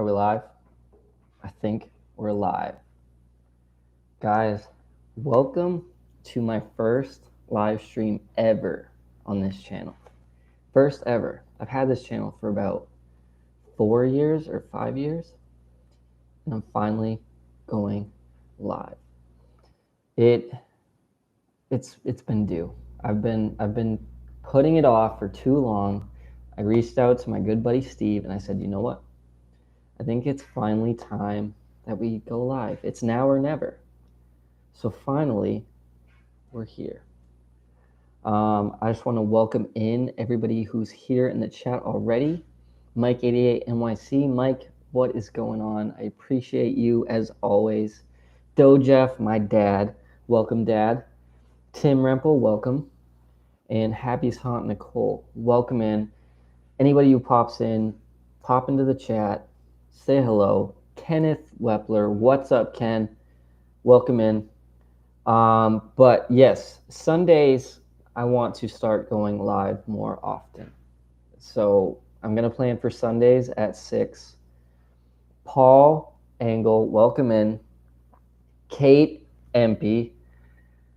Are we live? I think we're live. Guys, welcome to my first live stream ever on this channel. First ever. I've had this channel for about 4 years or 5 years, and I'm finally going live. It's been due. I've been putting it off for too long. I reached out to my good buddy Steve and I said, "You know what? I think it's finally time that we go live. It's now or never." So finally, we're here. I just want to welcome in everybody who's here in the chat already. Mike88 NYC. Mike, what is going on? I appreciate you as always. Jeff, my dad. Welcome, Dad. Tim Rempel, welcome. And Happy's Haunt Nicole, welcome in. Anybody who pops in, pop into the chat, say hello. Kenneth Wepler, what's up, Ken? Welcome in. But yes, Sundays, I want to start going live more often. So I'm going to plan for Sundays at 6. Paul Angle, welcome in. Kate Empey.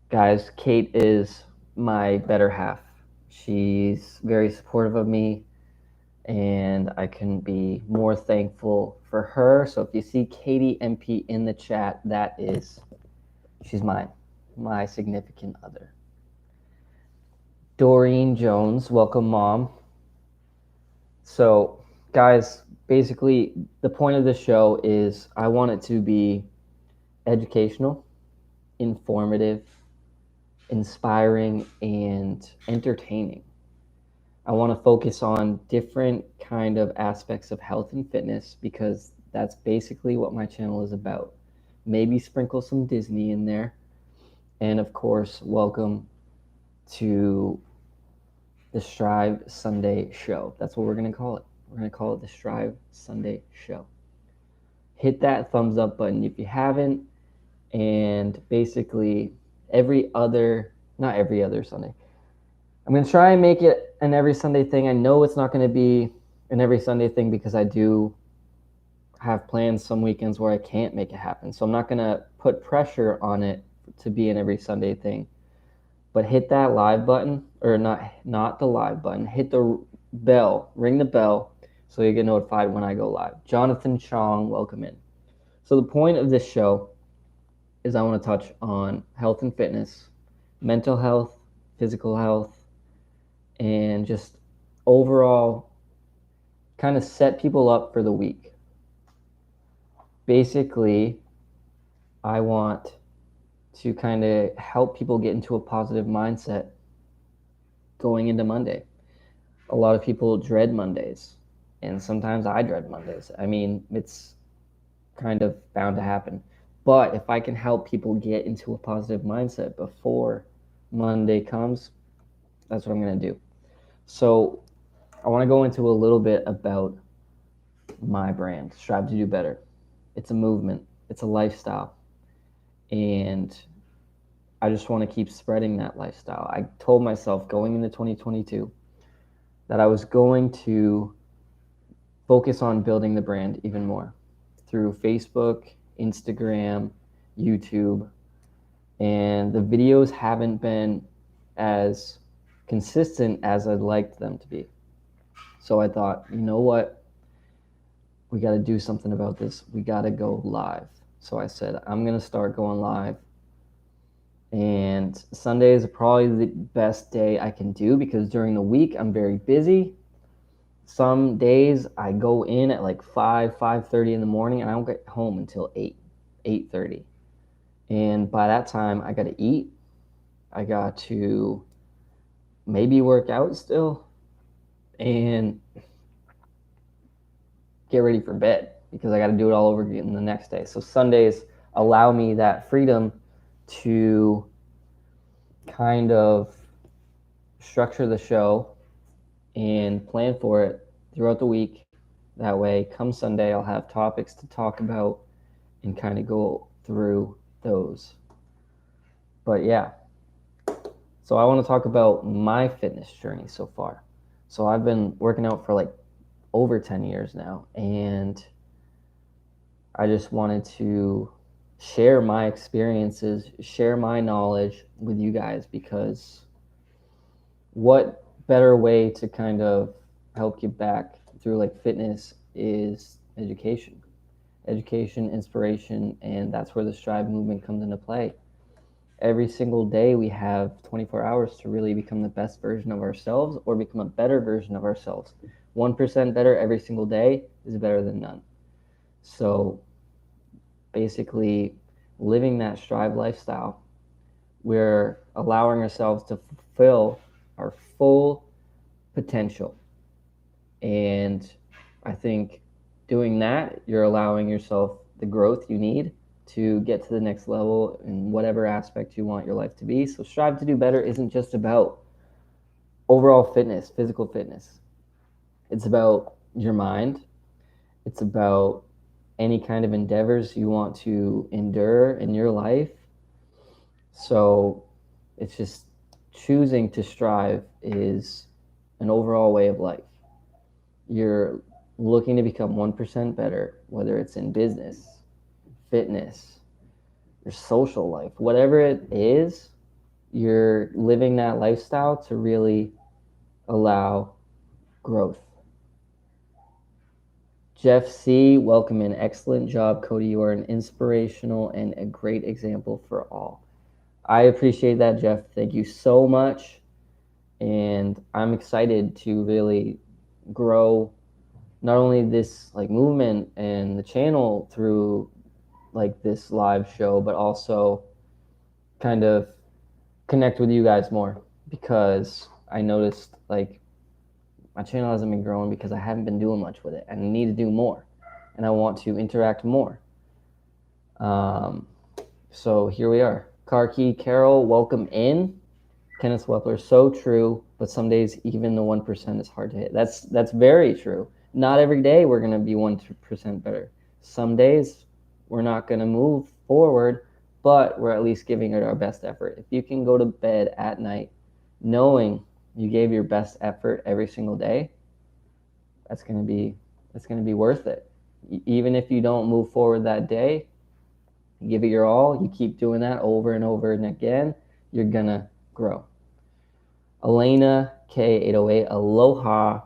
Guys, Kate is my better half. She's very supportive of me, and I couldn't be more thankful for her. So if you see Katie MP in the chat, she's mine, my significant other. Doreen Jones, welcome, Mom. So, guys, basically, the point of this show is I want it to be educational, informative, inspiring, and entertaining. I want to focus on different kind of aspects of health and fitness because that's basically what my channel is about. Maybe sprinkle some Disney in there. And of course, welcome to the Strive Sunday Show. That's what we're going to call it. We're going to call it the Strive Sunday Show. Hit that thumbs up button if you haven't. And basically, not every other Sunday. I'm going to try and make it an every Sunday thing. I know it's not going to be an every Sunday thing because I do have plans some weekends where I can't make it happen. So I'm not going to put pressure on it to be an every Sunday thing. But hit that live button, or not the live button. Hit the bell, ring the bell, so you get notified when I go live. Jonathan Chong, welcome in. So the point of this show is I want to touch on health and fitness, mental health, physical health, and just overall kind of set people up for the week. Basically, I want to kind of help people get into a positive mindset going into Monday. A lot of people dread Mondays, and sometimes I dread Mondays. I mean, it's kind of bound to happen. But if I can help people get into a positive mindset before Monday comes, that's what I'm going to do. So I want to go into a little bit about my brand, Strive to Do Better. It's a movement. It's a lifestyle. And I just want to keep spreading that lifestyle. I told myself going into 2022 that I was going to focus on building the brand even more through Facebook, Instagram, YouTube, and the videos haven't been as consistent as I'd liked them to be. So I thought, you know what? We got to do something about this. We got to go live. So I said, I'm going to start going live. And Sundays are probably the best day I can do because during the week I'm very busy. Some days I go in at like 5:30 in the morning and I don't get home until 8:30. And by that time I got to eat. I got to maybe work out still and get ready for bed because I got to do it all over again the next day. So Sundays allow me that freedom to kind of structure the show and plan for it throughout the week. That way, come Sunday, I'll have topics to talk about and kind of go through those. But yeah, so I want to talk about my fitness journey so far. So I've been working out for like over 10 years now, and I just wanted to share my experiences, share my knowledge with you guys, because what better way to kind of help give back through like fitness is education, inspiration, and that's where the Strive movement comes into play. Every single day we have 24 hours to really become the best version of ourselves or become a better version of ourselves. 1% better every single day is better than none. So basically, living that Strive lifestyle, we're allowing ourselves to fulfill our full potential. And I think doing that, you're allowing yourself the growth you need to get to the next level in whatever aspect you want your life to be. So Strive to Do Better isn't just about overall fitness, physical fitness. It's about your mind. It's about any kind of endeavors you want to endure in your life. So it's just choosing to strive is an overall way of life. You're looking to become 1% better, whether it's in business, fitness, your social life, whatever it is, you're living that lifestyle to really allow growth. Jeff C., welcome in. Excellent job, Cody. You are an inspirational and a great example for all. I appreciate that, Jeff. Thank you so much. And I'm excited to really grow not only this like movement and the channel through like this live show, but also kind of connect with you guys more, because I noticed like my channel hasn't been growing because I haven't been doing much with it, and I need to do more, and I want to interact more. So here we are. Car Key Carol, welcome in. Kenneth Wepler, so true, but some days even the 1% is hard to hit. That's very true. Not every day we're going to be 1% better. Some days we're not going to move forward, but we're at least giving it our best effort. If you can go to bed at night knowing you gave your best effort every single day, that's going to be worth it. Even if you don't move forward that day, you give it your all, you keep doing that over and over and again, you're going to grow. Elena K808, aloha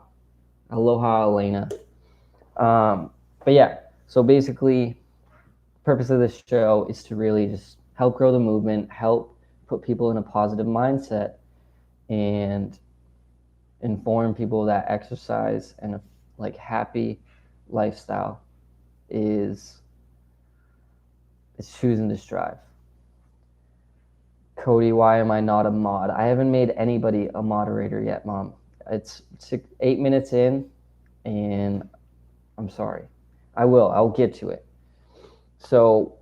Elena. But yeah, so basically, the purpose of this show is to really just help grow the movement, help put people in a positive mindset, and inform people that exercise and a like happy lifestyle is choosing to strive. Cody, why am I not a mod? I haven't made anybody a moderator yet, Mom. It's 8 minutes in, and I'm sorry. I'll get to it. So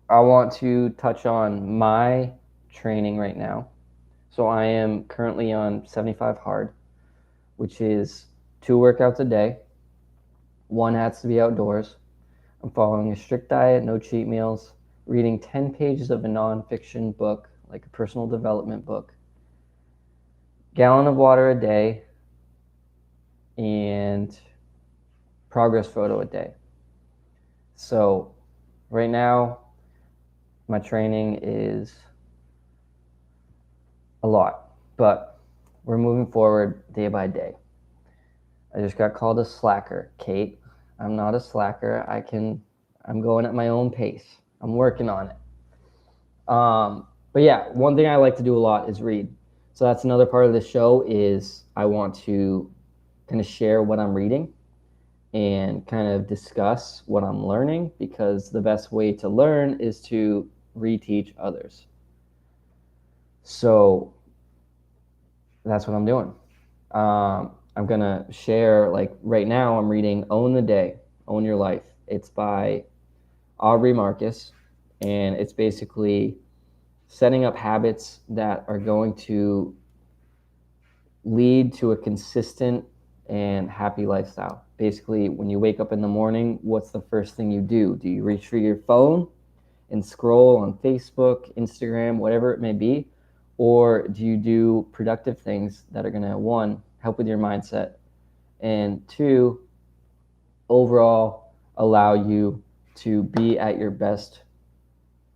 I want to touch on my training right now. So I am currently on 75 hard, which is 2 workouts a day. 1 has to be outdoors. I'm following a strict diet, no cheat meals, reading 10 pages of a nonfiction book, like a personal development book, gallon of water a day, and progress photo a day. So right now, my training is a lot, but we're moving forward day by day. I just got called a slacker, Kate. I'm not a slacker. I'm going at my own pace. I'm working on it. But yeah, one thing I like to do a lot is read. So that's another part of the show is I want to kind of share what I'm reading and kind of discuss what I'm learning, because the best way to learn is to reteach others. So that's what I'm doing. I'm going to share, like right now I'm reading Own the Day, Own Your Life. It's by Aubrey Marcus, and it's basically setting up habits that are going to lead to a consistent and happy lifestyle. Basically, when you wake up in the morning, what's the first thing you do? Do you reach for your phone and scroll on Facebook, Instagram, whatever it may be? Or do you do productive things that are going to, 1, help with your mindset, and 2, overall allow you to be at your best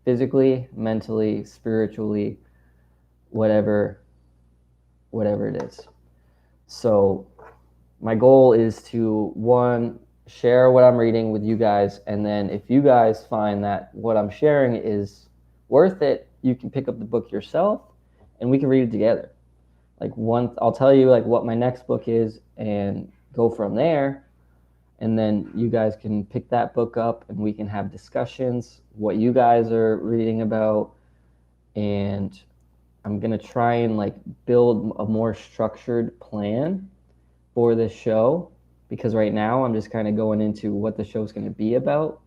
physically, mentally, spiritually, whatever it is. So my goal is to, one, share what I'm reading with you guys, and then if you guys find that what I'm sharing is worth it, you can pick up the book yourself and we can read it together. Like, I'll tell you like what my next book is and go from there, and then you guys can pick that book up and we can have discussions what you guys are reading about. And I'm going to try and like build a more structured plan for this show, because right now I'm just kind of going into what the show's going to be about,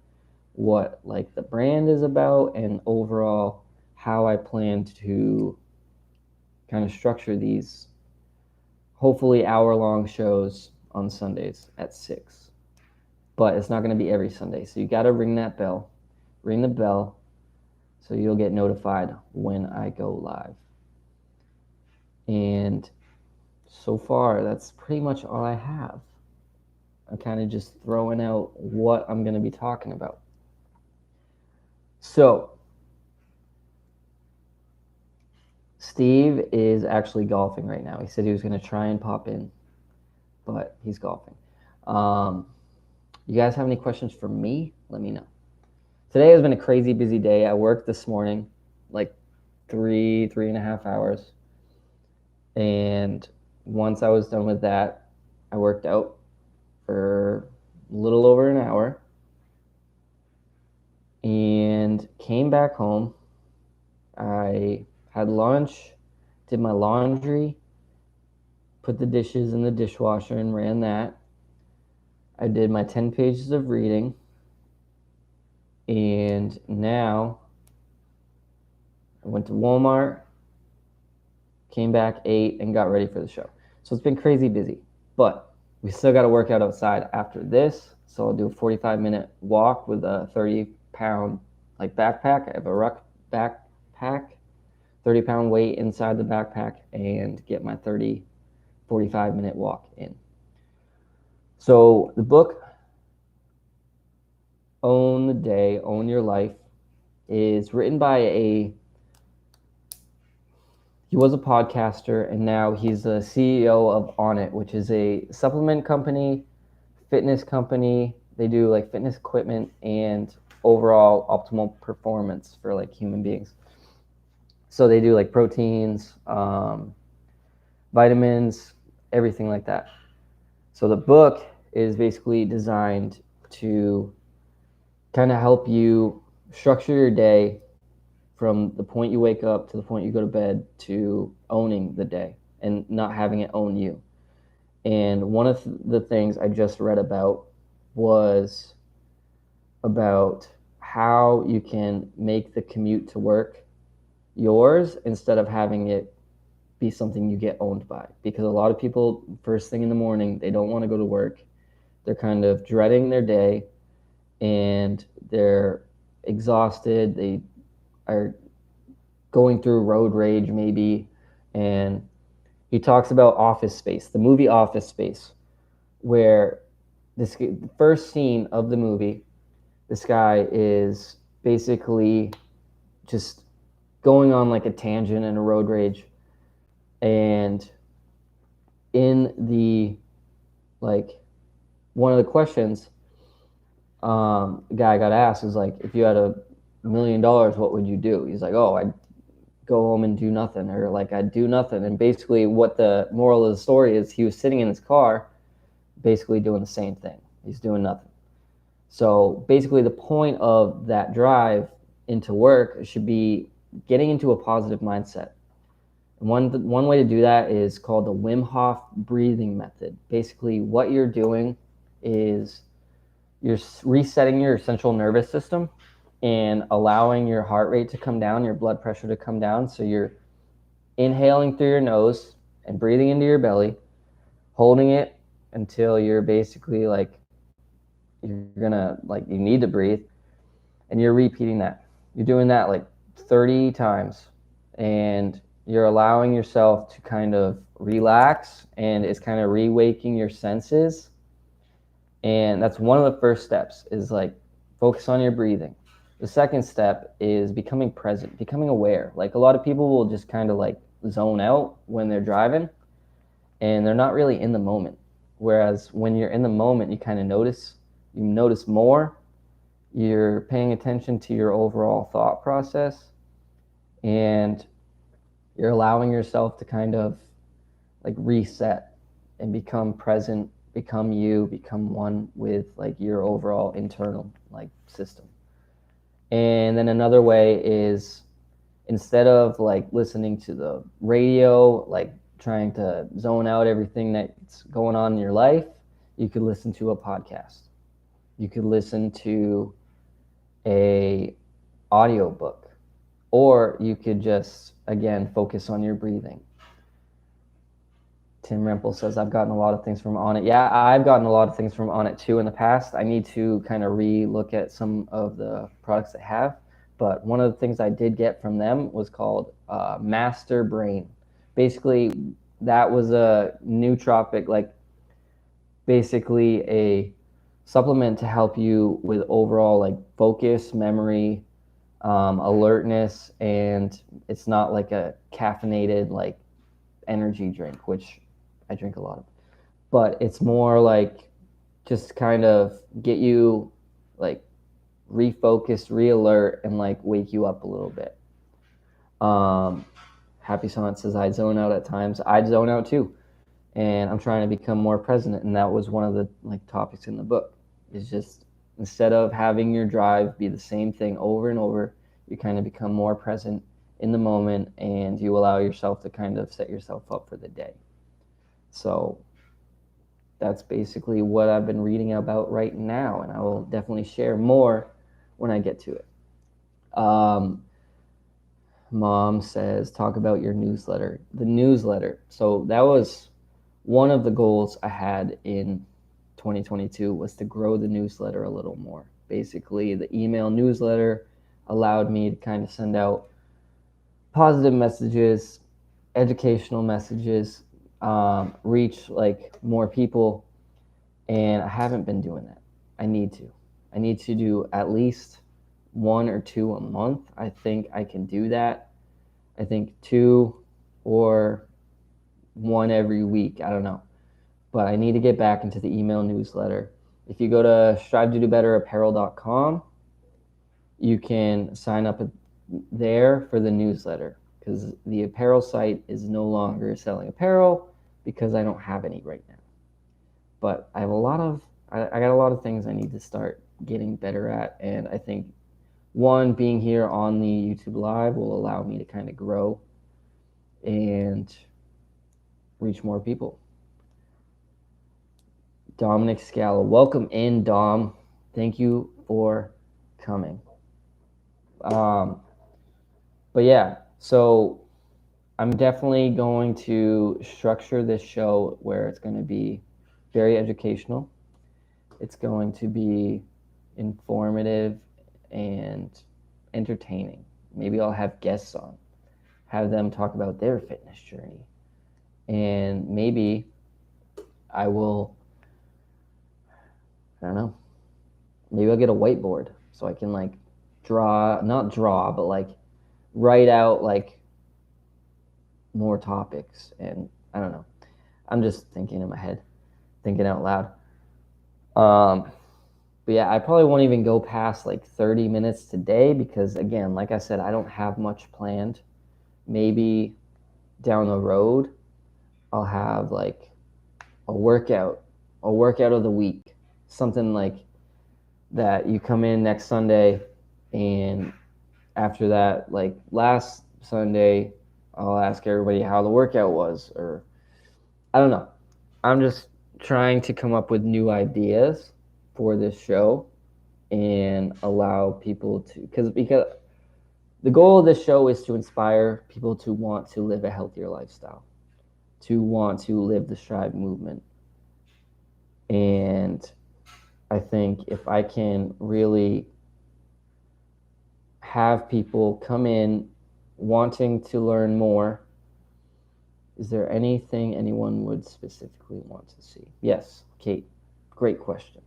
what like the brand is about, and overall how I plan to kind of structure these hopefully hour-long shows on Sundays at 6. But it's not going to be every Sunday, so you got to ring the bell, so you'll get notified when I go live. And so far, that's pretty much all I have. I'm kind of just throwing out what I'm going to be talking about. So, Steve is actually golfing right now. He said he was going to try and pop in, but he's golfing. You guys have any questions for me? Let me know. Today has been a crazy busy day. I worked this morning, like 3.5 hours. And once I was done with that, I worked out for a little over an hour and came back home. I had lunch, did my laundry, put the dishes in the dishwasher and ran that. I did my 10 pages of reading, and now I went to Walmart, came back, ate, and got ready for the show. So it's been crazy busy, but we still got to work out outside after this. So I'll do a 45-minute walk with a 30-pound like backpack. I have a ruck backpack, 30-pound weight inside the backpack, and get my 45-minute walk in. So the book, Own the Day, Own Your Life, is written by he was a podcaster, and now he's the CEO of On It, which is a supplement company, fitness company. They do like fitness equipment and overall optimal performance for like human beings. So they do like proteins, vitamins, everything like that. So the book is basically designed to kind of help you structure your day from the point you wake up to the point you go to bed to owning the day and not having it own you. And one of the things I just read about was about how you can make the commute to work yours instead of having it be something you get owned by. Because a lot of people, first thing in the morning, they don't want to go to work. They're kind of dreading their day and they're exhausted. They are going through road rage maybe. And he talks about Office Space, the movie Office Space, where the first scene of the movie, this guy is basically just going on like a tangent and a road rage. And in the, like, one of the questions the guy got asked is like, if you had $1 million, what would you do? He's like, oh, I'd go home and do nothing, or like I'd do nothing. And basically what the moral of the story is, he was sitting in his car basically doing the same thing. He's doing nothing. So basically the point of that drive into work should be getting into a positive mindset. And one way to do that is called the Wim Hof breathing method. Basically what you're doing is you're resetting your central nervous system and allowing your heart rate to come down, your blood pressure to come down. So you're inhaling through your nose and breathing into your belly, holding it until you're basically like, you're gonna, like, you need to breathe, and you're repeating that. You're doing that like 30 times, and you're allowing yourself to kind of relax, and it's kind of re-waking your senses. And that's one of the first steps, is like Focus on your breathing. The second step is becoming present, becoming aware. Like a lot of people will just kind of like zone out when they're driving and they're not really in the moment. Whereas when you're in the moment, you notice more, you're paying attention to your overall thought process, and you're allowing yourself to kind of like reset and become present, become you, become one with like your overall internal like system. And then another way is, instead of like listening to the radio, like trying to zone out everything that's going on in your life, you could listen to a podcast. You could listen to a audiobook, or you could just again focus on your breathing. Tim Rempel says, I've gotten a lot of things from Onnit. Yeah, I've gotten a lot of things from Onnit too in the past. I need to kind of re-look at some of the products they have. But one of the things I did get from them was called Master Brain. Basically, that was a nootropic, like basically a supplement to help you with overall like focus, memory, alertness, and it's not like a caffeinated like energy drink, which I drink a lot of, but it's more like just kind of get you like refocused, re-alert, and like wake you up a little bit. Happy Sonnet says, I zone out at times. I zone out too, and I'm trying to become more present, and that was one of the like topics in the book, is just instead of having your drive be the same thing over and over, you kind of become more present in the moment, and you allow yourself to kind of set yourself up for the day. So that's basically what I've been reading about right now, and I will definitely share more when I get to it. Mom says, talk about your newsletter. The newsletter. So that was one of the goals I had in 2022, was to grow the newsletter a little more. Basically, the email newsletter allowed me to kind of send out positive messages, educational messages, reach like more people, and I haven't been doing that. I need to do at least 1 or 2 a month. I think I can do that. I think 2 or 1 every week. I don't know, but I need to get back into the email newsletter. If you go to strive2do-better-apparel.com, you can sign up there for the newsletter, because the apparel site is no longer selling apparel because I don't have any right now. But I got a lot of things I need to start getting better at, and I think one, being here on the YouTube Live will allow me to kind of grow and reach more people. Dominic Scala, welcome in, Dom. Thank you for coming. But yeah, so I'm definitely going to structure this show where it's going to be very educational. It's going to be informative and entertaining. Maybe I'll have guests on, have them talk about their fitness journey. And maybe I will, I don't know, maybe I'll get a whiteboard so I can like not draw, but like write out like more topics. And I don't know. I'm just thinking in my head, thinking out loud. But yeah, I probably won't even go past like 30 minutes today because, again, like I said, I don't have much planned. Maybe down the road, I'll have like a workout of the week, something like that. You come in next Sunday, and after that, like last Sunday, I'll ask everybody how the workout was, or I don't know. I'm just trying to come up with new ideas for this show and allow people to, because the goal of this show is to inspire people to want to live a healthier lifestyle, to want to live the Strive movement. And I think if I can really have people come in wanting to learn more, is there anything anyone would specifically want to see? Yes, Kate, great question.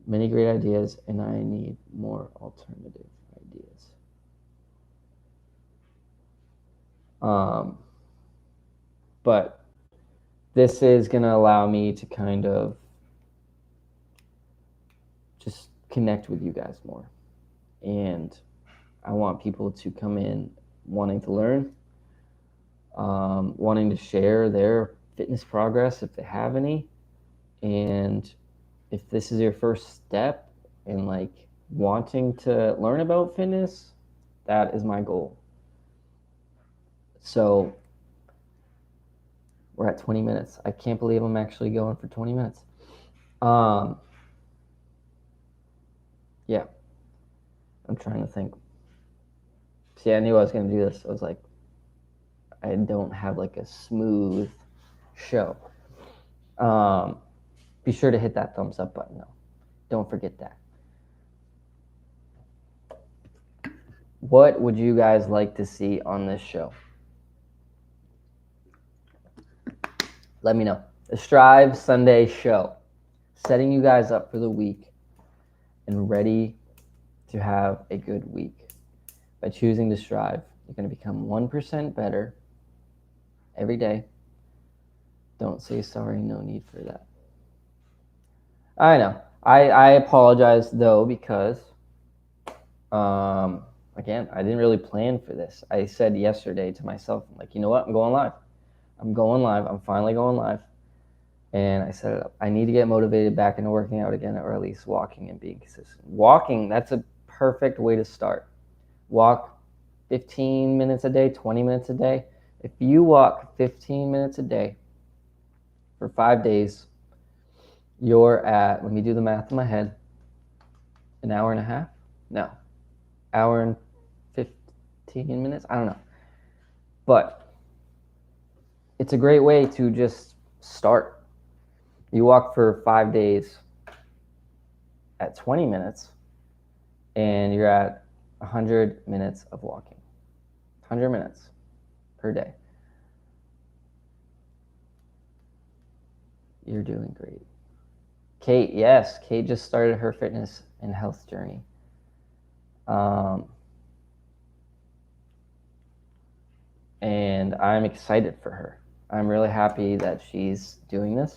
Many great ideas, and I need more alternative ideas. But this is going to allow me to kind of just connect with you guys more. And I want people to come in wanting to learn, wanting to share their fitness progress if they have any. And if this is your first step in like wanting to learn about fitness, that is my goal. So we're at 20 minutes. I can't believe I'm actually going for 20 minutes. Yeah, I'm trying to think. See, I knew I was going to do this. I was like, I don't have like a smooth show. Be sure to hit that thumbs up button though. Don't forget that. What would you guys like to see on this show? Let me know. The Strive Sunday show. Setting you guys up for the week and ready to have a good week. By choosing to strive, you're going to become 1% better every day. Don't say sorry, no need for that. I know. I apologize though because again, I didn't really plan for this. I said yesterday to myself, I'm like, you know what? I'm going live. I'm finally going live. And I said, I need to get motivated back into working out again, or at least walking and being consistent. Walking, that's a perfect way to start. Walk 15 minutes a day, 20 minutes a day. If you walk 15 minutes a day for 5 days, you're at, let me do the math in my head, an hour and a half? No, hour and 15 minutes? I don't know. But it's a great way to just start. You walk for 5 days at 20 minutes, and you're at 100 minutes of walking. 100 minutes per day. You're doing great. Kate, yes, Kate just started her fitness and health journey. And I'm excited for her. I'm really happy that she's doing this.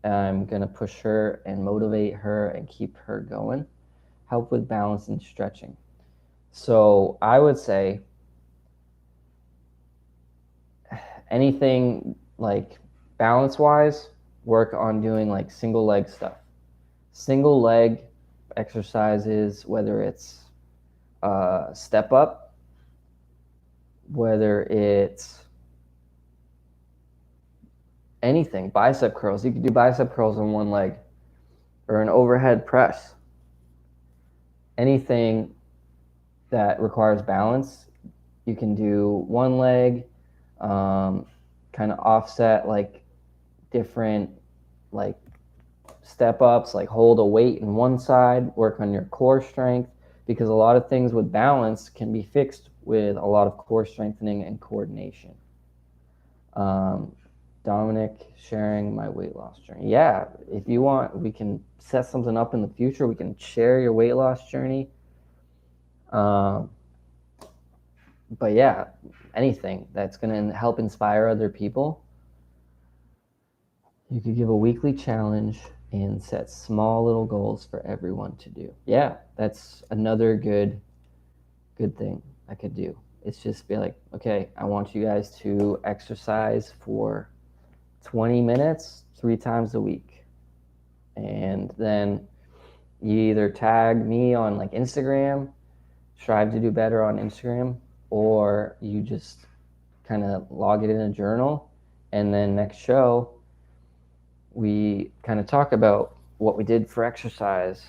I'm going to push her and motivate her and keep her going. Help with balance and stretching. So I would say anything like balance-wise, work on doing like single leg stuff. Single leg exercises, whether it's step up, whether it's anything, bicep curls. You could do bicep curls on one leg or an overhead press. Anything that requires balance, you can do one leg, kind of offset like different like step ups, like hold a weight in one side, work on your core strength, because a lot of things with balance can be fixed with a lot of core strengthening and coordination. Dominic, sharing my weight loss journey. Yeah, if you want, we can set something up in the future. We can share your weight loss journey. But yeah, anything that's going to help inspire other people. You could give a weekly challenge and set small little goals for everyone to do. Yeah, that's another good thing I could do. It's just be like, okay, I want you guys to exercise for 20 minutes 3 times a week. And then you either tag me on like Instagram, strive to do better on Instagram, or you just kind of log it in a journal. And then next show, we kind of talk about what we did for exercise.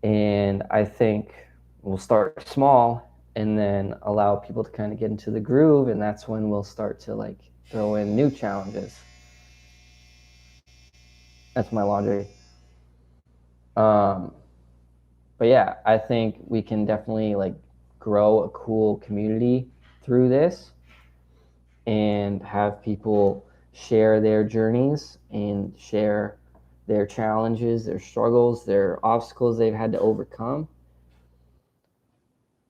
And I think we'll start small and then allow people to kind of get into the groove. And that's when we'll start to like throw in new challenges. That's my laundry. But yeah, I think we can definitely like grow a cool community through this and have people share their journeys and share their challenges, their struggles, their obstacles they've had to overcome.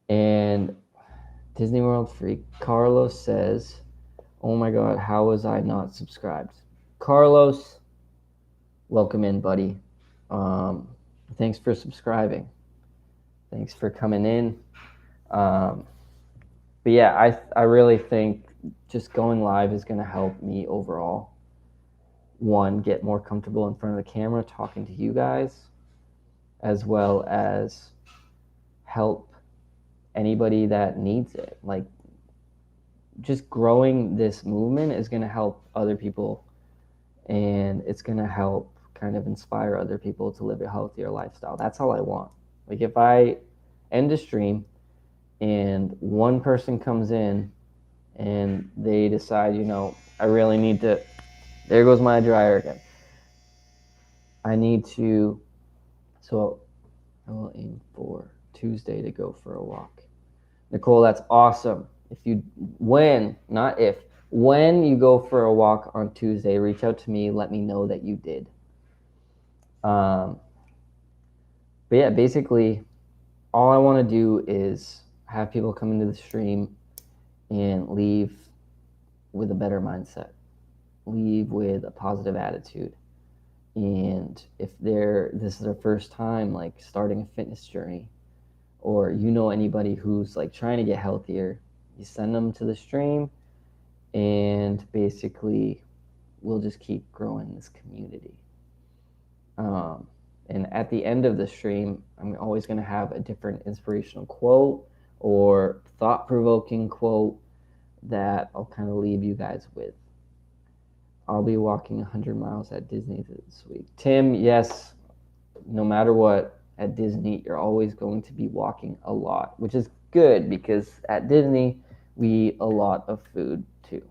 And Disney World Freak Carlos says, oh my God, how was I not subscribed? Carlos, welcome in, buddy. Thanks for subscribing. Thanks for coming in. But yeah, I really think just going live is going to help me overall. One, get more comfortable in front of the camera talking to you guys, as well as help anybody that needs it. Like, just growing this movement is going to help other people, and it's going to help kind of inspire other people to live a healthier lifestyle. That's all I want. Like, if I end a stream and one person comes in and they decide, I really need to, there goes my dryer again. I need to, so I will aim for Tuesday to go for a walk. Nicole, that's awesome. When you go for a walk on Tuesday, reach out to me, let me know that you did. But yeah, basically, all I want to do is have people come into the stream and leave with a better mindset, leave with a positive attitude. And if this is their first time, like, starting a fitness journey, or anybody who's like trying to get healthier, you send them to the stream, and basically we'll just keep growing this community. And at the end of the stream, I'm always going to have a different inspirational quote or thought-provoking quote that I'll kind of leave you guys with. I'll be walking 100 miles at Disney this week. Tim, yes, no matter what, at Disney, you're always going to be walking a lot, which is good because at Disney, we eat a lot of food too.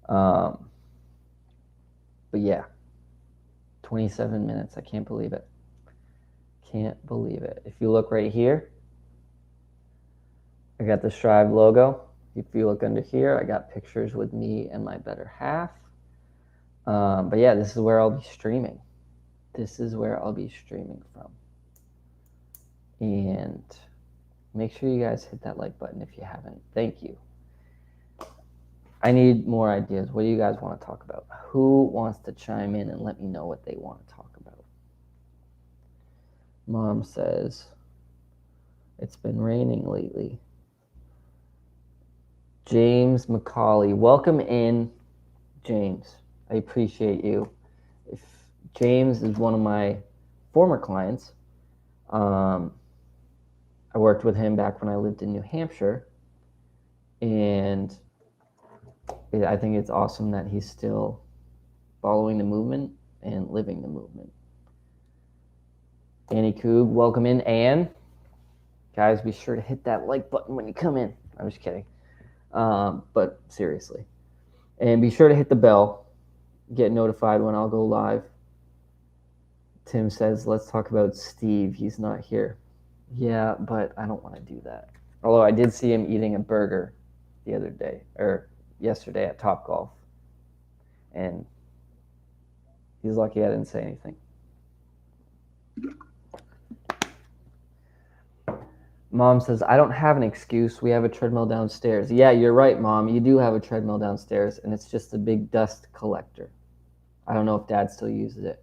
But yeah, 27 minutes. I can't believe it. Can't believe it. If you look right here, I got the Strive logo. If you look under here, I got pictures with me and my better half. But yeah, this is where I'll be streaming. This is where I'll be streaming from. And make sure you guys hit that like button if you haven't. Thank you. I need more ideas. What do you guys want to talk about? Who wants to chime in and let me know what they want to talk about? Mom says, it's been raining lately. James McCauley, welcome in, James. I appreciate you. If James is one of my former clients, I worked with him back when I lived in New Hampshire, and I think it's awesome that he's still following the movement and living the movement. Annie Coog, welcome in. Anne, guys, be sure to hit that like button when you come in. I'm just kidding. But seriously. And be sure to hit the bell. Get notified when I'll go live. Tim says, let's talk about Steve. He's not here. Yeah, but I don't want to do that. Although I did see him eating a burger the other day, or yesterday at Topgolf. And he's lucky I didn't say anything. Mom says, I don't have an excuse. We have a treadmill downstairs. Yeah, you're right, Mom. You do have a treadmill downstairs, and it's just a big dust collector. I don't know if Dad still uses it.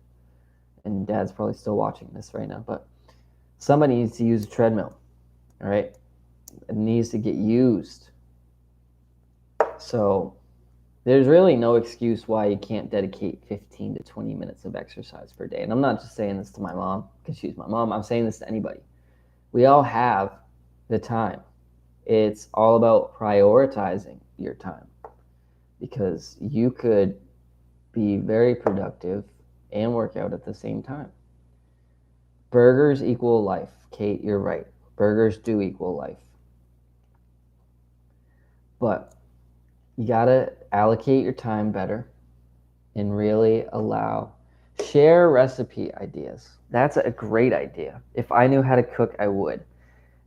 And Dad's probably still watching this right now. But somebody needs to use a treadmill, all right? It needs to get used. So there's really no excuse why you can't dedicate 15 to 20 minutes of exercise per day. And I'm not just saying this to my mom because she's my mom. I'm saying this to anybody. We all have the time. It's all about prioritizing your time, because you could be very productive and work out at the same time. Burgers equal life. Kate, you're right. Burgers do equal life. But you got to allocate your time better and really share recipe ideas. That's a great idea. If I knew how to cook, I would.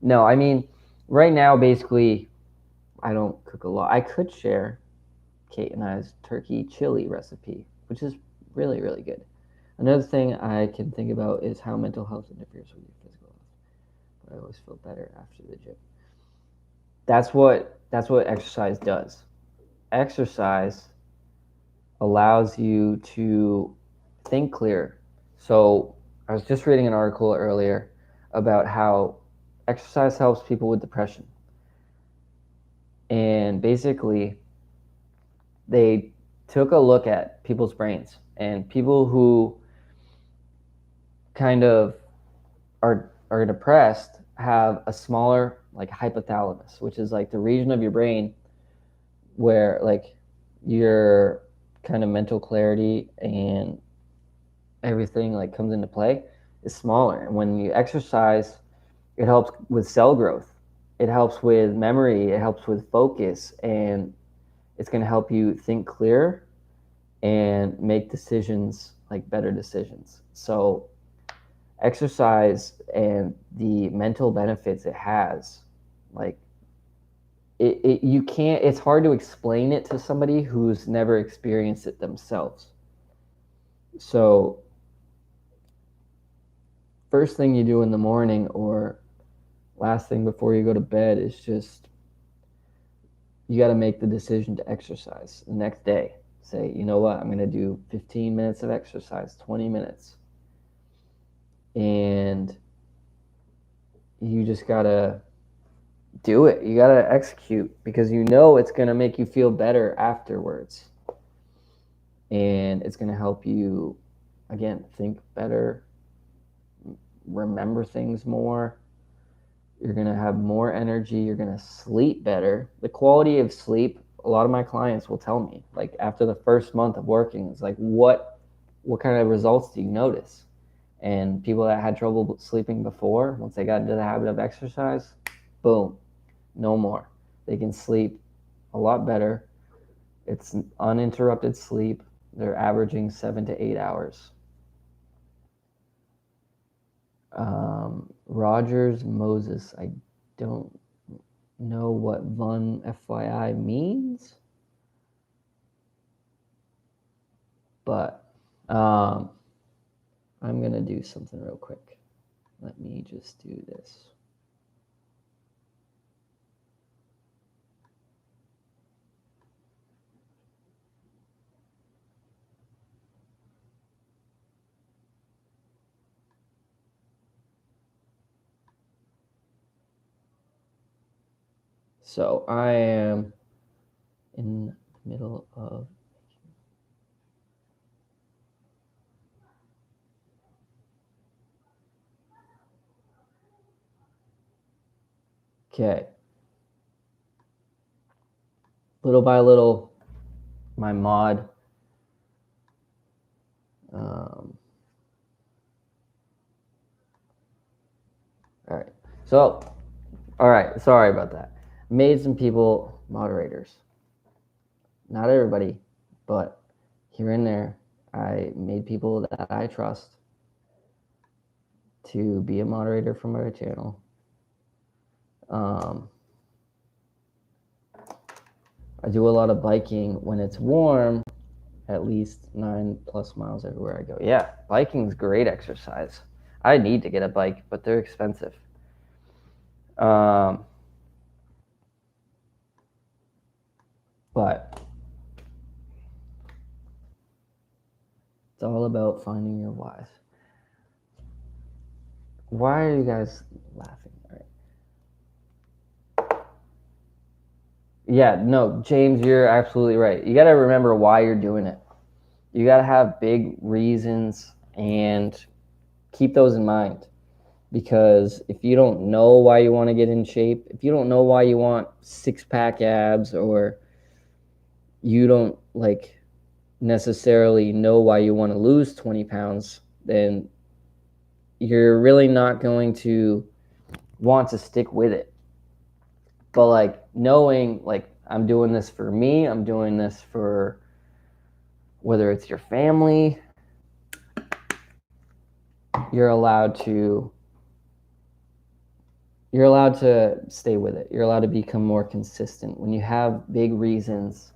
No, I mean, right now, basically, I don't cook a lot. I could share Kate and I's turkey chili recipe, which is really, really good. Another thing I can think about is how mental health interferes with your physical health. I always feel better after the gym. That's what exercise does. Exercise allows you to think clear. So I was just reading an article earlier about how exercise helps people with depression. And basically, they took a look at people's brains, and people who kind of are depressed have a smaller like hypothalamus, which is like the region of your brain where like your kind of mental clarity and everything like comes into play is smaller. And when you exercise, it helps with cell growth. It helps with memory, it helps with focus, and it's going to help you think clear and make decisions like better decisions. So exercise and the mental benefits it has, like you can't, it's hard to explain it to somebody who's never experienced it themselves. So first thing you do in the morning or last thing before you go to bed is just you got to make the decision to exercise the next day. Say, you know what, I'm going to do 15 minutes of exercise, 20 minutes. And you just got to do it. You got to execute because you know it's going to make you feel better afterwards. And it's going to help you, again, think better, remember things more. You're going to have more energy. You're going to sleep better. The quality of sleep, a lot of my clients will tell me, like after the first month of working, it's like, what kind of results do you notice? And people that had trouble sleeping before, once they got into the habit of exercise, boom, no more. They can sleep a lot better. It's uninterrupted sleep. They're averaging 7 to 8 hours. Rogers Moses, I don't know what Von FYI means, but I'm going to do something real quick. Let me just do this. So I am in the middle of okay. Little by little, my mod all right. So, all right. Sorry about that. Made some people moderators. Not everybody, but here and there, I made people that I trust to be a moderator for my channel. I do a lot of biking when it's warm, at least 9+ miles everywhere I go. Yeah, biking's great exercise. I need to get a bike, but they're expensive. But it's all about finding your whys. Why are you guys laughing? All right. Yeah, no, James, you're absolutely right. You got to remember why you're doing it. You got to have big reasons and keep those in mind. Because if you don't know why you want to get in shape, if you don't know why you want 6-pack abs, or you don't like necessarily know why you want to lose 20 pounds, then you're really not going to want to stick with it. But like knowing like I'm doing this for me, I'm doing this for whether it's your family, you're allowed to stay with it. You're allowed to become more consistent. When you have big reasons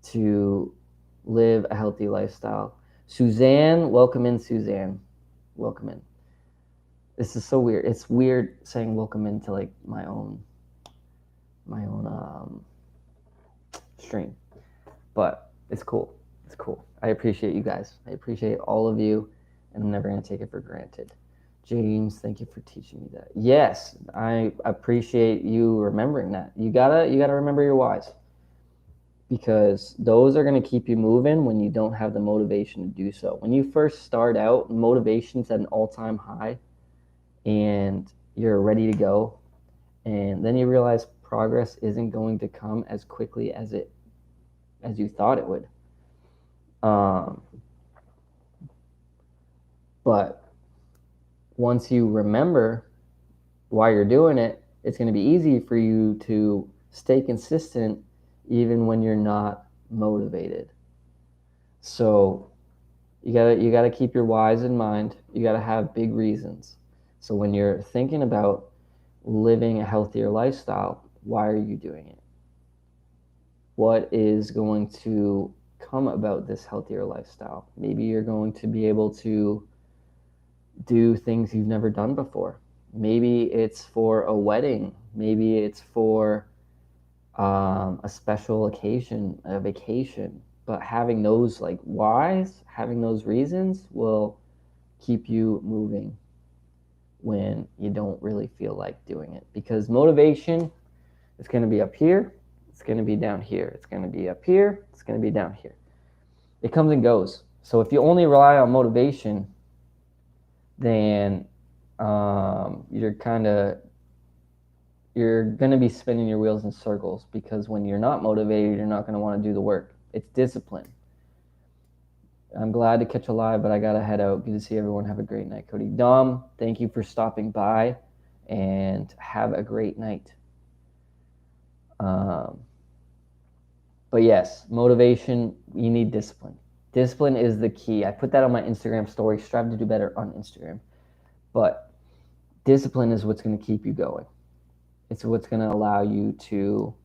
to live a healthy lifestyle, Suzanne, welcome in, Suzanne. Welcome in. This is so weird. It's weird saying welcome into like my own stream, but it's cool. It's cool. I appreciate you guys. I appreciate all of you, and I'm never gonna take it for granted. James, thank you for teaching me that. Yes, I appreciate you remembering that. You gotta remember your whys, because those are gonna keep you moving when you don't have the motivation to do so. When you first start out, motivation's at an all-time high, and you're ready to go, and then you realize progress isn't going to come as quickly as you thought it would. But once you remember why you're doing it, it's going to be easy for you to stay consistent even when you're not motivated. So you gotta keep your whys in mind. You gotta have big reasons. So when you're thinking about living a healthier lifestyle, why are you doing it? What is going to come about this healthier lifestyle? Maybe you're going to be able to do things you've never done before. Maybe it's for a wedding. Maybe it's for a special occasion, a vacation. But having those like whys, having those reasons will keep you moving when you don't really feel like doing it. Because motivation is going to be up here, it's going to be down here, it's going to be up here, it's going to be down here. It comes and goes. So if you only rely on motivation, then you're going to be spinning your wheels in circles, because when you're not motivated, you're not going to want to do the work. It's discipline. I'm glad to catch a live, but I got to head out. Good to see everyone. Have a great night, Cody. Dom, thank you for stopping by, and have a great night. But yes, motivation, you need discipline. Discipline is the key. I put that on my Instagram story. Strive to do better on Instagram. But discipline is what's going to keep you going. It's what's going to allow you to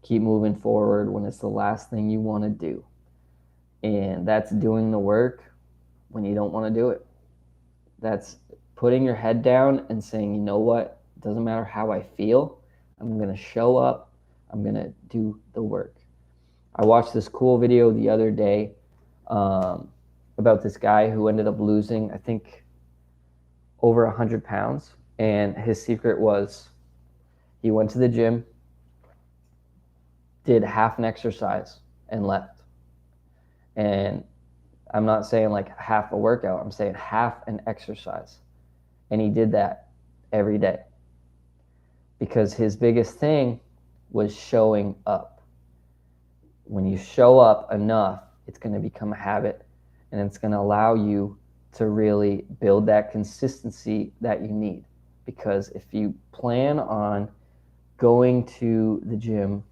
keep moving forward when it's the last thing you want to do. And that's doing the work when you don't want to do it. That's putting your head down and saying, you know what? It doesn't matter how I feel. I'm going to show up. I'm going to do the work. I watched this cool video the other day about this guy who ended up losing, I think, over 100 pounds. And his secret was he went to the gym, did half an exercise, and left. And I'm not saying like half a workout. I'm saying half an exercise. And he did that every day. Because his biggest thing was showing up. When you show up enough, it's going to become a habit, and it's going to allow you to really build that consistency that you need. Because if you plan on going to the gym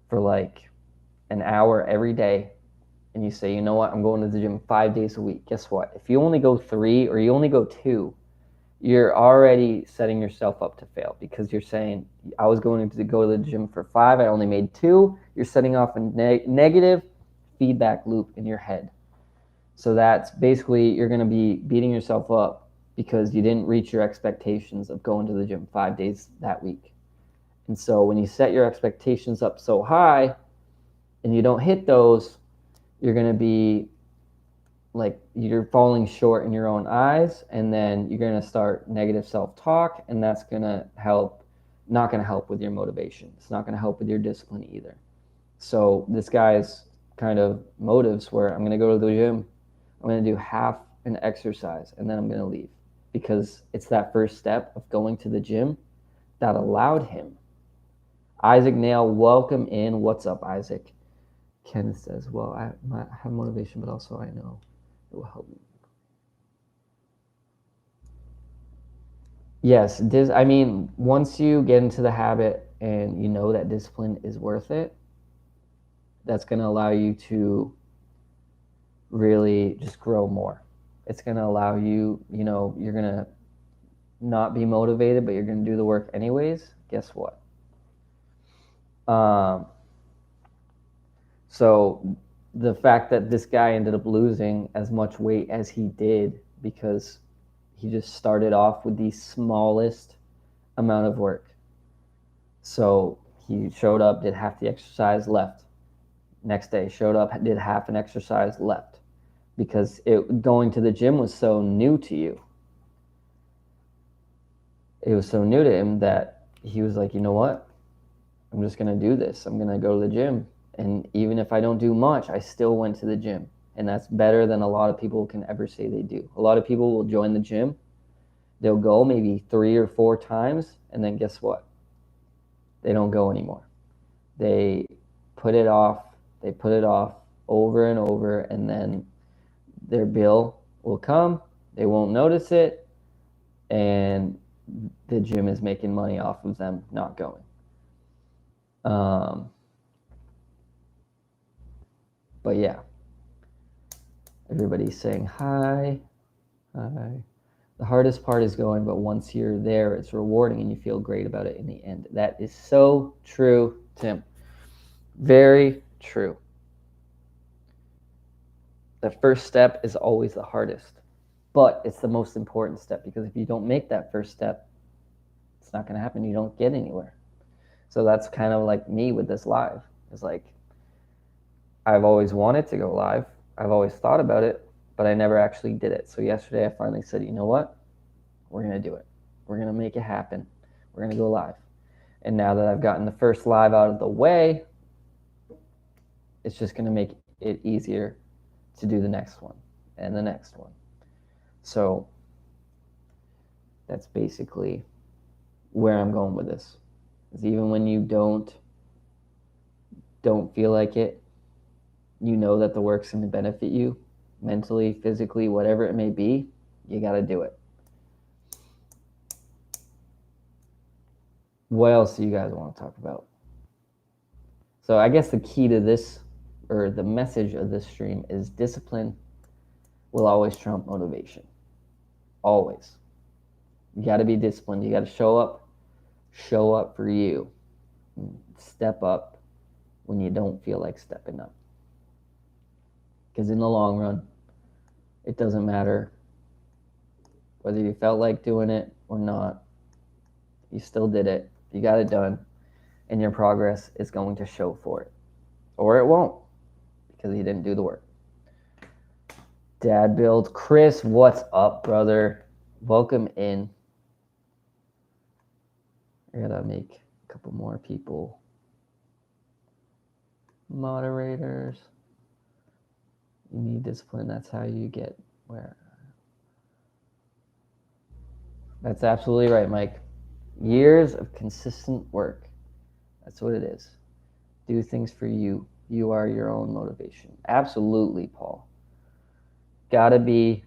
for like an hour every day, and you say, you know what, I'm going to the gym 5 days a week, guess what? If you only go 3 or you only go 2, you're already setting yourself up to fail, because you're saying, I was going to go to the gym for 5, I only made 2. You're setting off a negative feedback loop in your head. So that's basically, you're going to be beating yourself up because you didn't reach your expectations of going to the gym 5 days that week. And so when you set your expectations up so high and you don't hit those, you're going to be like, you're falling short in your own eyes, and then you're going to start negative self-talk, and that's going to not going to help with your motivation. It's not going to help with your discipline either. So this guy's kind of motives were, I'm going to go to the gym, I'm going to do half an exercise, and then I'm going to leave, because it's that first step of going to the gym that allowed him. Isaac Nail, welcome in. What's up, Isaac? Kenneth says, well, I have motivation, but also I know it will help me. Yes, I mean, once you get into the habit and you know that discipline is worth it, that's going to allow you to really just grow more. It's going to allow you, you're going to not be motivated, but you're going to do the work anyways. Guess what? So the fact that this guy ended up losing as much weight as he did because he just started off with the smallest amount of work. So he showed up, did half the exercise, left. Next day, showed up, did half an exercise, left. Because going to the gym was so new to you. It was so new to him that he was like, you know what? I'm just going to do this. I'm going to go to the gym. And even if I don't do much, I still went to the gym. And that's better than a lot of people can ever say they do. A lot of people will join the gym. They'll go maybe 3 or 4 times. And then guess what? They don't go anymore. They put it off. They put it off over and over. And then their bill will come. They won't notice it. And the gym is making money off of them not going. But yeah, everybody's saying hi. Hi. The hardest part is going, but once you're there, it's rewarding and you feel great about it in the end. That is so true, Tim. Very true. The first step is always the hardest, but it's the most important step because if you don't make that first step, it's not going to happen. You don't get anywhere. So that's kind of like me with this live. It's like I've always wanted to go live. I've always thought about it, but I never actually did it. So yesterday I finally said, you know what? We're going to do it. We're going to make it happen. We're going to go live. And now that I've gotten the first live out of the way, it's just going to make it easier to do the next one and the next one. So that's basically where I'm going with this. Is even when you don't feel like it, you know that the work's going to benefit you mentally, physically, whatever it may be, you got to do it. What else do you guys want to talk about? So I guess the key to this, or the message of this stream, is discipline will always trump motivation. Always. You got to be disciplined. You got to show up for you. Step up when you don't feel like stepping up. Because in the long run, it doesn't matter whether you felt like doing it or not. You still did it. You got it done. And your progress is going to show for it. Or it won't, because you didn't do the work. Dad build. Chris, what's up, brother? Welcome in. I gotta make a couple more people moderators. You need discipline. That's how you get where. That's absolutely right, Mike. Years of consistent work. That's what it is. Do things for you. You are your own motivation. Absolutely, Paul. You gotta do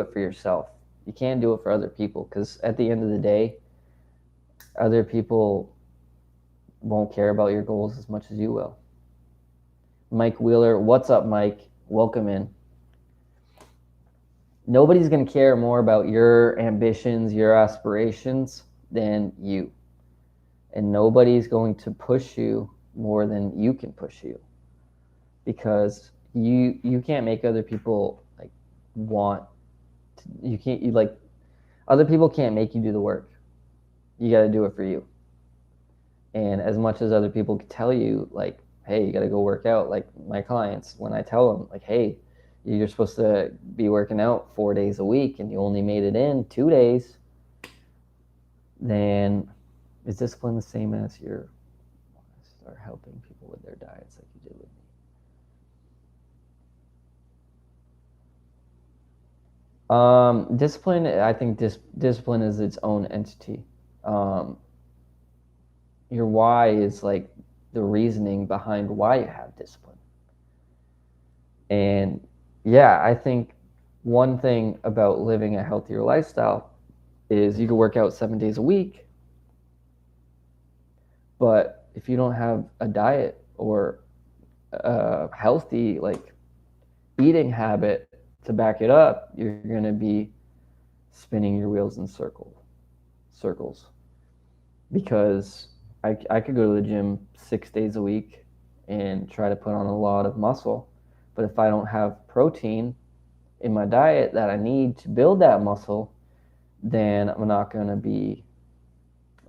it for yourself. You can't do it for other people because at the end of the day, other people won't care about your goals as much as you will. Mike Wheeler, what's up, Mike? Welcome in. Nobody's going to care more about your ambitions, your aspirations than you. And nobody's going to push you more than you can push you. Because you can't make other people like want to, other people can't make you do the work. You got to do it for you. And as much as other people could tell you like, hey, you got to go work out, like my clients, when I tell them like, hey, you're supposed to be working out 4 days a week and you only made it in 2 days, then is discipline the same as your start helping people with their diets like you did with me? Discipline, I think discipline is its own entity. Your why is like the reasoning behind why you have discipline. And yeah, I think one thing about living a healthier lifestyle is you can work out 7 days a week, but if you don't have a diet or a healthy like eating habit to back it up, you're going to be spinning your wheels in circles. Because I could go to the gym 6 days a week and try to put on a lot of muscle. But if I don't have protein in my diet that I need to build that muscle, then I'm not going to be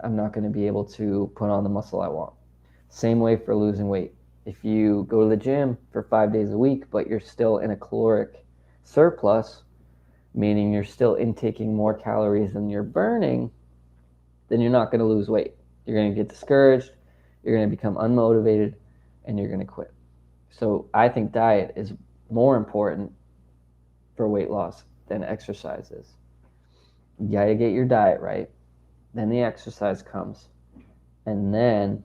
able to put on the muscle I want. Same way for losing weight. If you go to the gym for 5 days a week, but you're still in a caloric surplus, meaning you're still intaking more calories than you're burning, then you're not going to lose weight. You're going to get discouraged, you're going to become unmotivated, and you're going to quit. So I think diet is more important for weight loss than exercise is. You got to get your diet right. Then the exercise comes. And then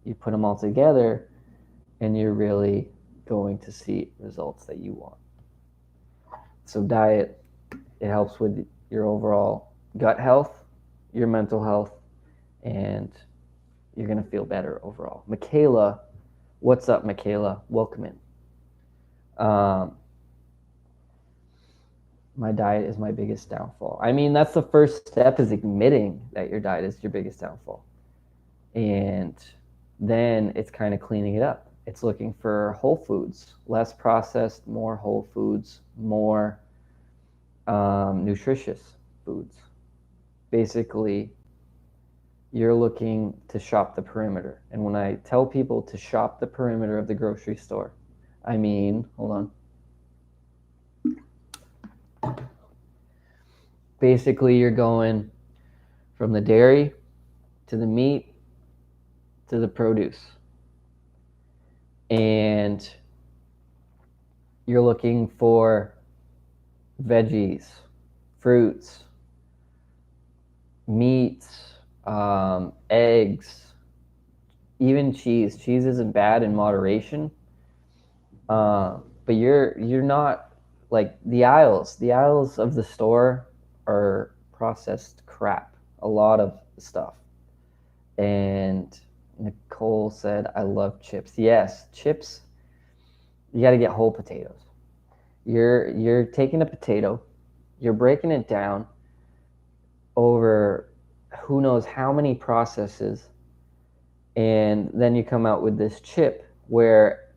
you put them all together and you're really going to see results that you want. So diet, it helps with your overall gut health, your mental health, and you're going to feel better overall. Michaela, what's up, Michaela? Welcome in. My diet is my biggest downfall. I mean, that's the first step, is admitting that your diet is your biggest downfall. And then it's kind of cleaning it up. It's looking for whole foods, less processed, more whole foods, more nutritious foods. Basically, you're looking to shop the perimeter. And when I tell people to shop the perimeter of the grocery store, I mean, hold on. Basically, you're going from the dairy to the meat to the produce. And you're looking for veggies, fruits, meats, eggs, even cheese. Cheese isn't bad in moderation, but you're not like the aisles. The aisles of the store are processed crap. A lot of stuff. And Nicole said, "I love chips." Yes, chips. You got to get whole potatoes. You're taking a potato, you're breaking it down over who knows how many processes, and then you come out with this chip where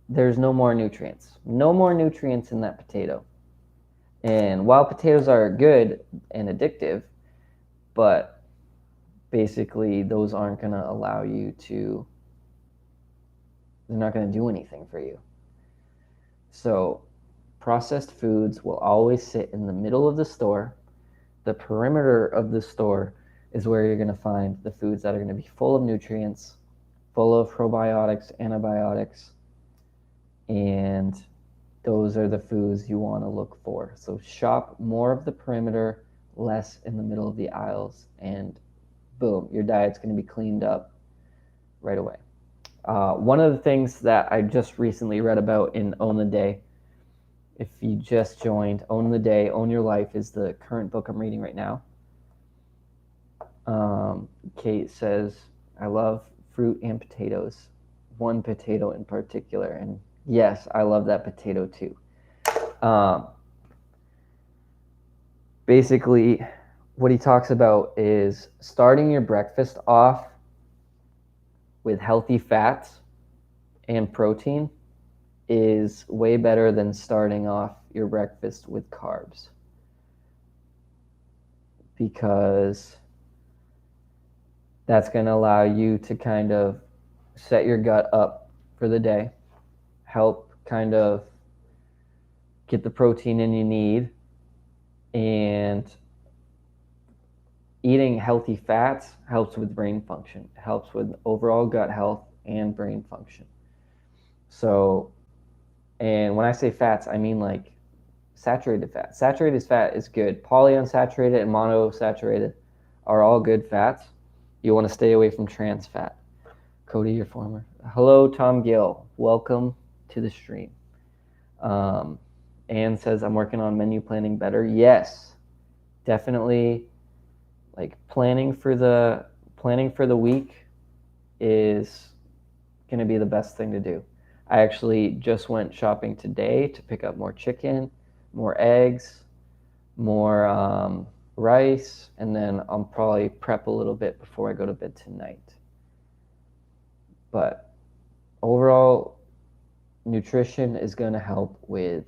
there's no more nutrients in that potato. And while potatoes are good and addictive, but basically those aren't going to allow you to, they're not going to do anything for you. So processed foods will always sit in the middle of the store. The perimeter of the store is where you're going to find the foods that are going to be full of nutrients, full of probiotics, antibiotics, and those are the foods you want to look for. So shop more of the perimeter, less in the middle of the aisles, and boom, your diet's going to be cleaned up right away. One of the things that I just recently read about in Own the Day, if you just joined, Own the Day, Own Your Life is the current book I'm reading right now. Kate says, "I love fruit and potatoes, one potato in particular." And yes, I love that potato too. Basically, what he talks about is starting your breakfast off with healthy fats and protein is way better than starting off your breakfast with carbs, because that's going to allow you to kind of set your gut up for the day, help kind of get the protein in you need, and eating healthy fats helps with brain function, helps with overall gut health and brain function. So, and when I say fats, I mean like saturated fat. Saturated fat is good. Polyunsaturated and monosaturated are all good fats. You want to stay away from trans fat. Cody, your former. Hello, Tom Gill. Welcome to the stream. Anne says, "I'm working on menu planning better." Yes, definitely. Like planning for the week is going to be the best thing to do. I actually just went shopping today to pick up more chicken, more eggs, more rice, and then I'll probably prep a little bit before I go to bed tonight. But overall, nutrition is going to help with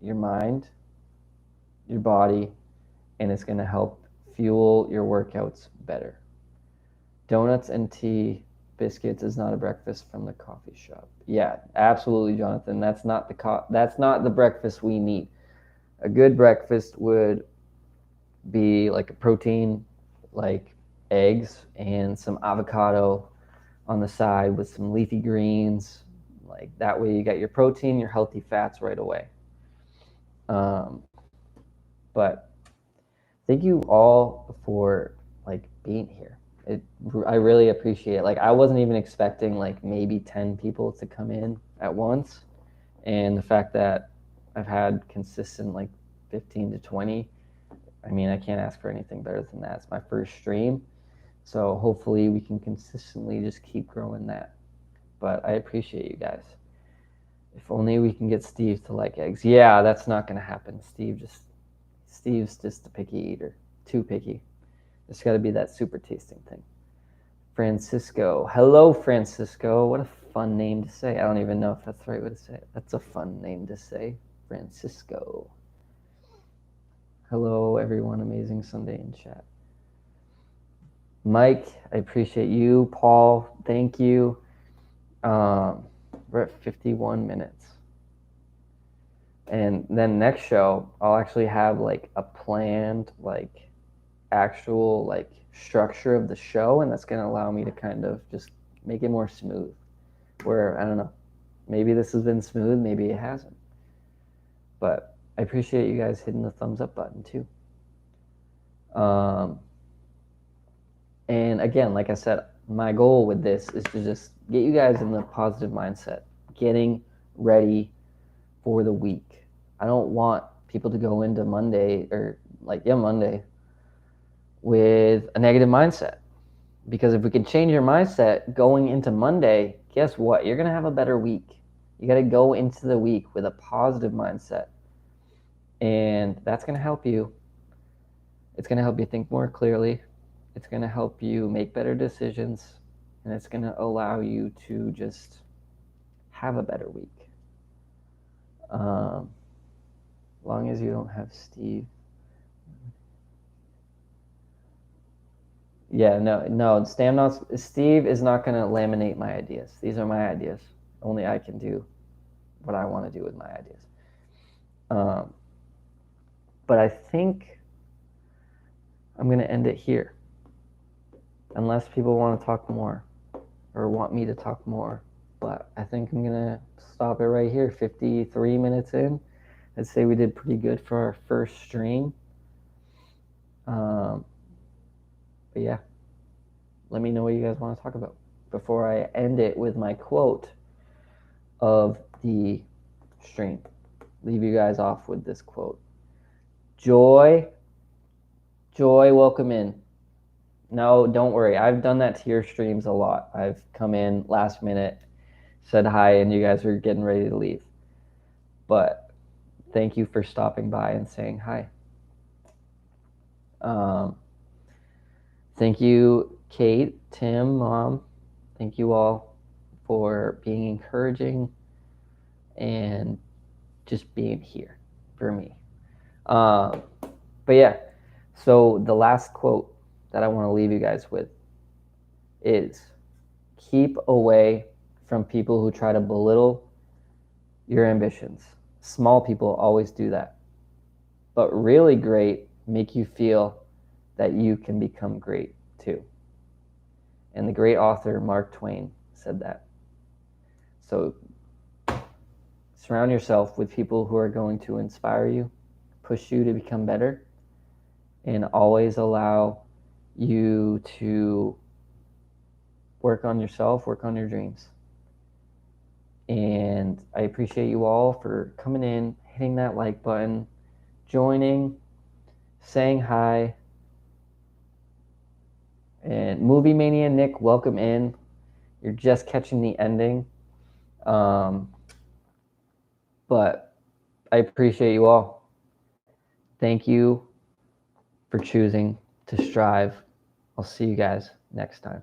your mind, your body, and it's going to help fuel your workouts better. Donuts and tea, biscuits is not a breakfast from the coffee shop. Yeah, absolutely, Jonathan. That's not the breakfast we need. A good breakfast would be like a protein, like eggs and some avocado on the side with some leafy greens. Like that way, you get your protein, your healthy fats right away. Um, but thank you all for like being here. I really appreciate it. Like I wasn't even expecting like maybe 10 people to come in at once, and the fact that I've had consistent like 15 to 20. I mean, I can't ask for anything better than that. It's my first stream, so hopefully we can consistently just keep growing that. But I appreciate you guys. If only we can get Steve to like eggs. Yeah, that's not gonna happen. Steve's just a picky eater. Too picky. It's got to be that super tasting thing. Francisco. Hello, Francisco. What a fun name to say. I don't even know if that's the right way to say it. That's a fun name to say. Francisco. Hello, everyone. Amazing Sunday in chat. Mike, I appreciate you. Paul, thank you. We're at 51 minutes. And then next show, I'll actually have like a planned, like actual like structure of the show, and that's going to allow me to kind of just make it more smooth. Where, I don't know, maybe this has been smooth, maybe it hasn't. But I appreciate you guys hitting the thumbs up button too. And again, like I said, my goal with this is to just get you guys in the positive mindset, getting ready for the week. I don't want people to go into Monday with a negative mindset. Because if we can change your mindset going into Monday, guess what? You're going to have a better week. You got to go into the week with a positive mindset. And that's going to help you. It's going to help you think more clearly. It's going to help you make better decisions. And it's going to allow you to just have a better week. As long as you don't have Steve. Yeah, no. Steve is not going to laminate my ideas. These are my ideas. Only I can do what I want to do with my ideas. But I think I'm going to end it here. Unless people want to talk more or want me to talk more. But I think I'm going to stop it right here. 53 minutes in. I'd say we did pretty good for our first stream. But yeah, let me know what you guys want to talk about before I end it with my quote of the stream. Leave you guys off with this quote. Joy, welcome in. No, don't worry. I've done that to your streams a lot. I've come in last minute, said hi, and you guys are getting ready to leave. But thank you for stopping by and saying hi. Thank you, Kate, Tim, Mom. Thank you all for being encouraging and just being here for me. But yeah, so the last quote that I want to leave you guys with is keep away from people who try to belittle your ambitions. Small people always do that. But really great make you feel that you can become great too. And the great author Mark Twain said that. So surround yourself with people who are going to inspire you, push you to become better, and always allow you to work on yourself, work on your dreams. And I appreciate you all for coming in, hitting that like button, joining, saying hi. And Movie Mania Nick, welcome in. You're just catching the ending. But I appreciate you all. Thank you for choosing to strive. I'll see you guys next time.